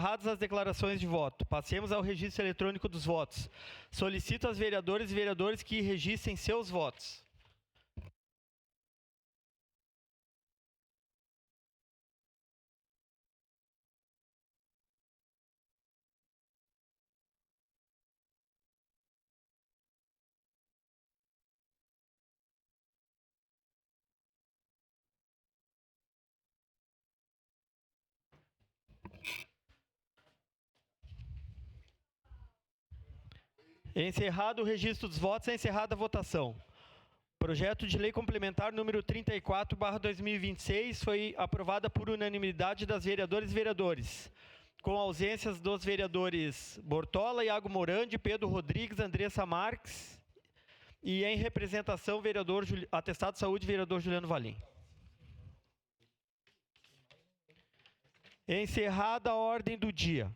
Encerradas as declarações de voto, passemos ao registro eletrônico dos votos. Solicito aos vereadores e vereadores que registrem seus votos. Encerrado o registro dos votos, é encerrada a votação. Projeto de lei complementar número 34/2026 foi aprovada por unanimidade das vereadoras e vereadores, com ausências dos vereadores Bortola, Iago Morandi, Pedro Rodrigues, Andressa Marques e em representação vereador atestado de saúde, vereador Juliano Valim. Encerrada a ordem do dia.